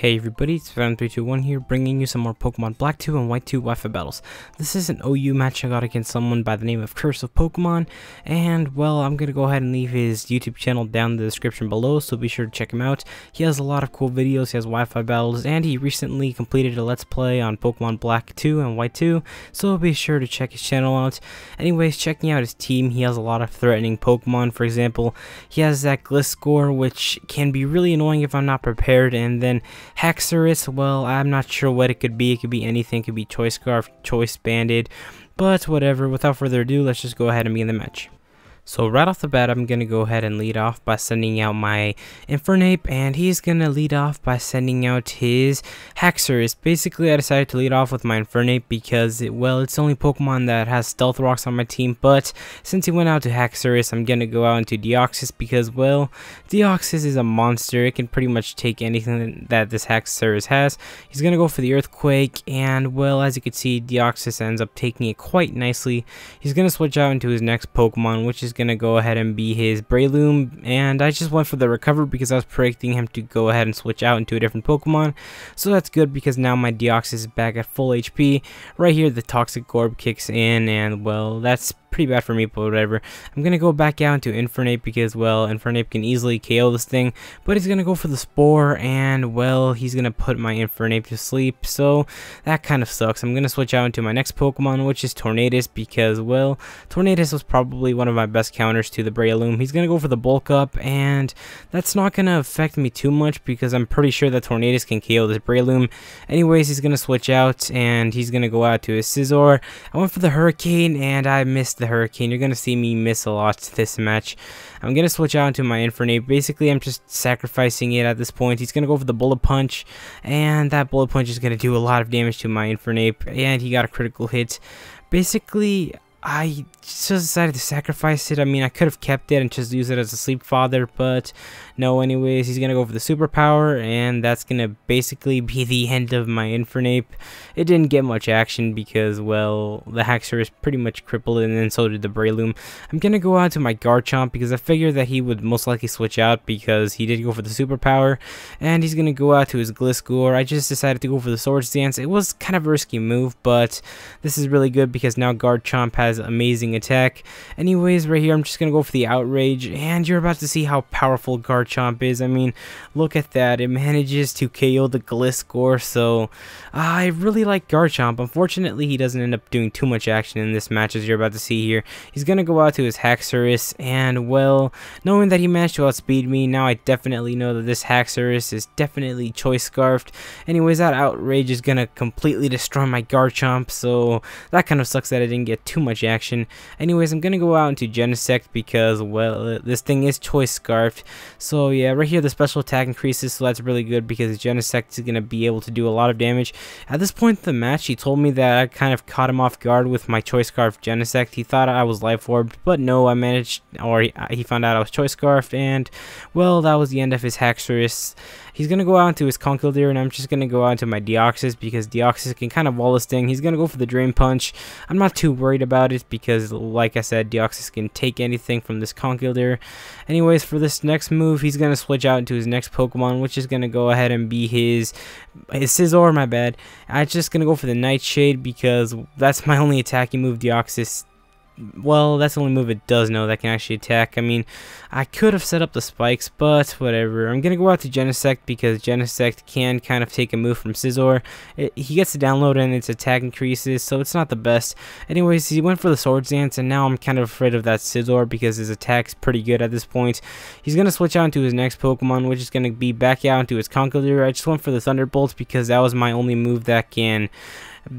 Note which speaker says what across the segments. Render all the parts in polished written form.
Speaker 1: Hey everybody, it's Venom321 here, bringing you some more Pokemon Black 2 and White 2 Wi-Fi battles. This is an OU match I got against someone by the name of Curse of Pokemon, and well, I'm going to go ahead and leave his YouTube channel down in the description below, so be sure to check him out. He has a lot of cool videos, he has Wi-Fi battles, and he recently completed a Let's Play on Pokemon Black 2 and White 2, so be sure to check his channel out. Anyways, checking out his team, he has a lot of threatening Pokemon. For example, he has that Gliscor, which can be really annoying if I'm not prepared, and then Haxorus, well, I'm not sure what it could be. It could be anything. It could be Choice Scarf, Choice Banded, but whatever. Without further ado, let's just go ahead and begin the match. So right off the bat, I'm going to go ahead and lead off by sending out my Infernape, and he's going to lead off by sending out his Haxorus. Basically, I decided to lead off with my Infernape because, it's the only Pokemon that has Stealth Rocks on my team, but since he went out to Haxorus, I'm going to go out into Deoxys because, Deoxys is a monster. It can pretty much take anything that this Haxorus has. He's going to go for the Earthquake, and, as you can see, Deoxys ends up taking it quite nicely. He's going to switch out into his next Pokemon, which is going to go ahead and be his Breloom, and I just went for the Recover because I was predicting him to go ahead and switch out into a different Pokemon, so that's good because now my Deoxys is back at full HP. Right here the Toxic Orb kicks in, and that's pretty bad for me, but whatever. I'm gonna go back out into Infernape because, Infernape can easily KO this thing, but he's gonna go for the Spore, and, he's gonna put my Infernape to sleep, so that kind of sucks. I'm gonna switch out into my next Pokemon, which is Tornadus, because, Tornadus was probably one of my best counters to the Breloom. He's gonna go for the Bulk Up, and that's not gonna affect me too much because I'm pretty sure that Tornadus can KO this Breloom. Anyways, he's gonna switch out, and he's gonna go out to his Scizor. I went for the Hurricane, and I missed the Hurricane. You're gonna see me miss a lot this match. I'm gonna switch out into my Infernape. Basically, I'm just sacrificing it at this point. He's gonna go for the Bullet Punch, and that Bullet Punch is gonna do a lot of damage to my Infernape, and he got a critical hit. Basically, I just decided to sacrifice it. I mean, I could have kept it and just used it as a Sleep Father, but no. Anyways, he's gonna go for the Superpower, and that's gonna basically be the end of my Infernape. It didn't get much action because, the Haxorus pretty much crippled it, and then so did the Breloom. I'm gonna go out to my Garchomp because I figured that he would most likely switch out because he did go for the Superpower, and he's gonna go out to his Gliscor. I just decided to go for the Swords Dance. It was kind of a risky move, but this is really good because now Garchomp has amazing attack. Anyways, right here I'm just gonna go for the Outrage, and you're about to see how powerful Garchomp is. I mean, look at that. It manages to KO the Gliscor, so I really like Garchomp. Unfortunately, he doesn't end up doing too much action in this match, as you're about to see here. He's gonna go out to his Haxorus, and knowing that he managed to outspeed me, now I definitely know that this Haxorus is definitely Choice Scarfed. Anyways, that Outrage is gonna completely destroy my Garchomp, so that kind of sucks that I didn't get too much action. Anyways, I'm gonna go out into Genesect because, this thing is Choice Scarfed. So yeah, right here the special attack increases, so that's really good because Genesect is gonna be able to do a lot of damage. At this point in the match, he told me that I kind of caught him off guard with my Choice Scarf Genesect. He thought I was Life Orb, but no, I managed, or he found out I was Choice Scarfed, and that was the end of his Haxorus. He's gonna go out into his Conkeldurr, and I'm just gonna go out into my Deoxys because Deoxys can kind of wall this thing. He's gonna go for the Drain Punch. I'm not too worried about it because, like I said, Deoxys can take anything from this Conkeldurr. Anyways, for this next move, he's gonna switch out into his next Pokemon, which is gonna go ahead and be his Scizor. My bad. I'm just gonna go for the Nightshade because that's my only attacking move. Deoxys, that's the only move it does know that can actually attack. I mean, I could have set up the spikes, but whatever. I'm gonna go out to Genesect because Genesect can kind of take a move from Scizor. He gets to download and its attack increases, so it's not the best. Anyways, he went for the Swords Dance, and now I'm kind of afraid of that Scizor because his attack's pretty good at this point. He's gonna switch out into his next Pokemon, which is gonna be back out into his Conkeldurr. I just went for the Thunderbolt because that was my only move that can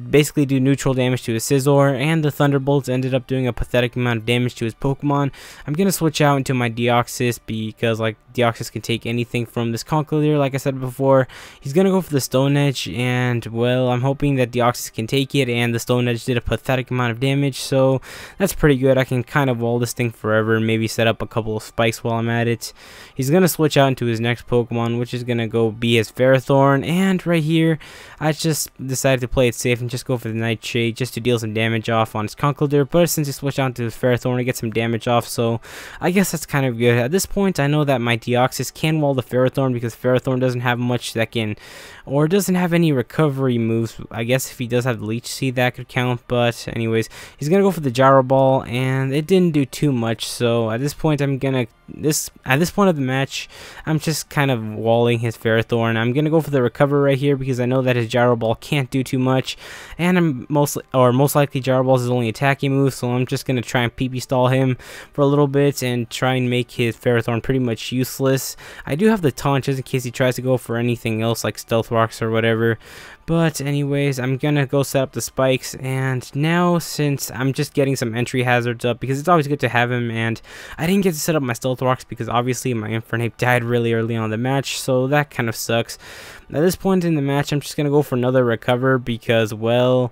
Speaker 1: basically do neutral damage to his Scizor, and the Thunderbolts ended up doing a pathetic amount of damage to his Pokemon. I'm gonna switch out into my Deoxys because Deoxys can take anything from this Conkeldurr, like I said before. He's gonna go for the Stone Edge, and I'm hoping that Deoxys can take it, and the Stone Edge did a pathetic amount of damage, so that's pretty good. I can kind of wall this thing forever, maybe set up a couple of spikes while I'm at it. He's gonna switch out into his next Pokemon, which is gonna go be his Ferrothorn, and right here I just decided to play it safe and just go for the Nightshade just to deal some damage off on his Conkeldurr, but since he switched out to his Ferrothorn, to get some damage off, so I guess that's kind of good. At this point, I know that my Deoxys can wall the Ferrothorn, because Ferrothorn doesn't have much that can, or doesn't have any recovery moves. I guess if he does have the Leech Seed, that could count, but anyways, he's gonna go for the Gyro Ball, and it didn't do too much. So at this point, at this point of the match, I'm just kind of walling his Ferrothorn. I'm gonna go for the recover right here because I know that his Gyro Ball can't do too much, and I'm most likely Gyro Ball is his only attacking move, so I'm just gonna try and PP stall him for a little bit and try and make his Ferrothorn pretty much useless. I do have the taunt just in case he tries to go for anything else like Stealth Rocks or whatever. But anyways, I'm gonna go set up the spikes, and now since I'm just getting some entry hazards up, because it's always good to have him, and I didn't get to set up my Stealth Rocks because obviously my Infernape died really early on in the match, so that kind of sucks. At this point in the match, I'm just gonna go for another recover because, well,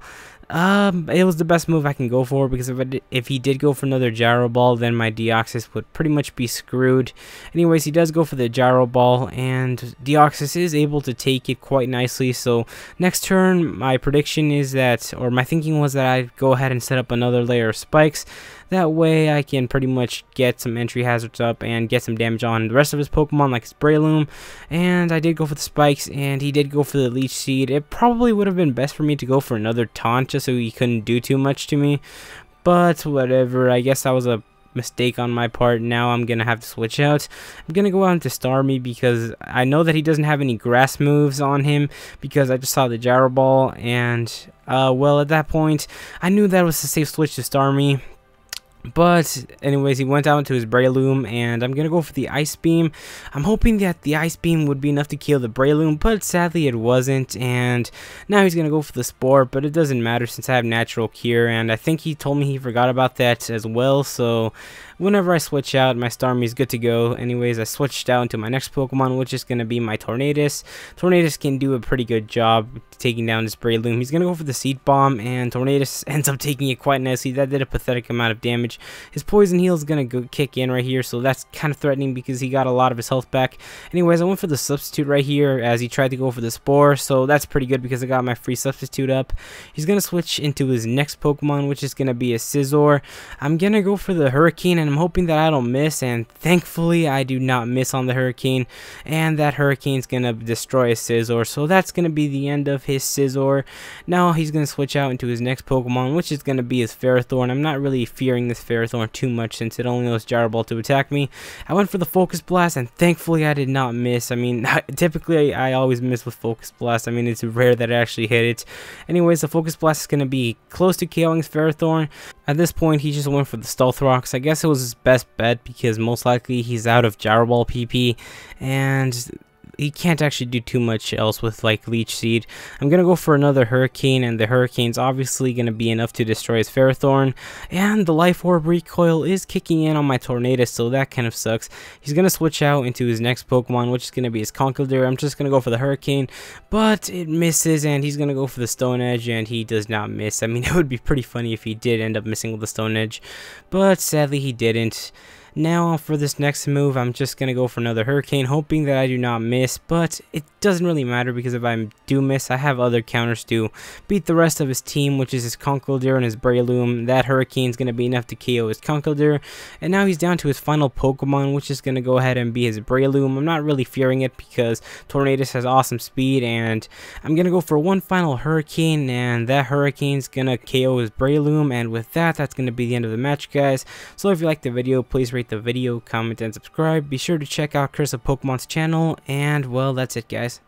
Speaker 1: it was the best move I can go for, because if he did go for another Gyro Ball, then my Deoxys would pretty much be screwed. Anyways, he does go for the Gyro Ball, and Deoxys is able to take it quite nicely. So next turn, my prediction is that, or my thinking was that I'd go ahead and set up another layer of spikes. That way I can pretty much get some entry hazards up and get some damage on the rest of his Pokemon, like his Breloom. And I did go for the spikes, and he did go for the Leech Seed. It probably would have been best for me to go for another taunt just so he couldn't do too much to me. But whatever, I guess that was a mistake on my part. Now I'm gonna have to switch out. I'm gonna go out into Starmie because I know that he doesn't have any grass moves on him, because I just saw the Gyro Ball, and well, at that point I knew that was a safe switch to Starmie. But anyways, he went out into his Breloom, and I'm gonna go for the Ice Beam. I'm hoping that the Ice Beam would be enough to kill the Breloom, but sadly it wasn't, and now he's gonna go for the Spore, but it doesn't matter since I have Natural Cure, and I think he told me he forgot about that as well. So whenever I switch out, my Starmie is good to go. Anyways, I switched out into my next Pokemon, which is gonna be my Tornadus. Tornadus can do a pretty good job taking down this Breloom. He's gonna go for the Seed Bomb, and Tornadus ends up taking it quite nicely. That did a pathetic amount of damage. His Poison Heal is gonna kick in right here, so that's kind of threatening because he got a lot of his health back. Anyways, I went for the Substitute right here as he tried to go for the Spore, so that's pretty good because I got my free Substitute up. He's gonna switch into his next Pokemon, which is gonna be a Scizor. I'm gonna go for the Hurricane, and I'm hoping that I don't miss, and thankfully I do not miss on the Hurricane, and that Hurricane's gonna destroy a Scizor, so that's gonna be the end of his Scizor. Now he's gonna switch out into his next Pokemon, which is gonna be his Ferrothorn. I'm not really fearing this Ferrothorn too much since it only knows Gyro Ball to attack me. I went for the Focus Blast, and thankfully I did not miss. I mean, typically I always miss with Focus Blast. I mean, it's rare that I actually hit it. Anyways, the Focus Blast is gonna be close to KOing his Ferrothorn. At this point, he just went for the Stealth Rocks. I guess it was his best bet because most likely he's out of Gyro Ball PP, and he can't actually do too much else with like Leech Seed. I'm gonna go for another Hurricane, and the Hurricane's obviously gonna be enough to destroy his Ferrothorn, and the Life Orb recoil is kicking in on my Tornadus, so that kind of sucks. He's gonna switch out into his next Pokemon, which is gonna be his Conkeldurr. I'm just gonna go for the Hurricane, but it misses, and he's gonna go for the Stone Edge, and he does not miss. I mean, it would be pretty funny if he did end up missing with the Stone Edge, but sadly he didn't. Now for this next move, I'm just going to go for another Hurricane, hoping that I do not miss, but it doesn't really matter because if I do miss, I have other counters to beat the rest of his team, which is his Conkeldurr and his Breloom. That Hurricane's going to be enough to KO his Conkeldurr, and now he's down to his final Pokemon, which is going to go ahead and be his Breloom. I'm not really fearing it because Tornadus has awesome speed, and I'm going to go for one final Hurricane, and that Hurricane's going to KO his Breloom, and with that, that's going to be the end of the match, guys. So if you liked the video, please rate the video, comment, and subscribe. Be sure to check out Curse of Pokemon's channel, and well, that's it, guys.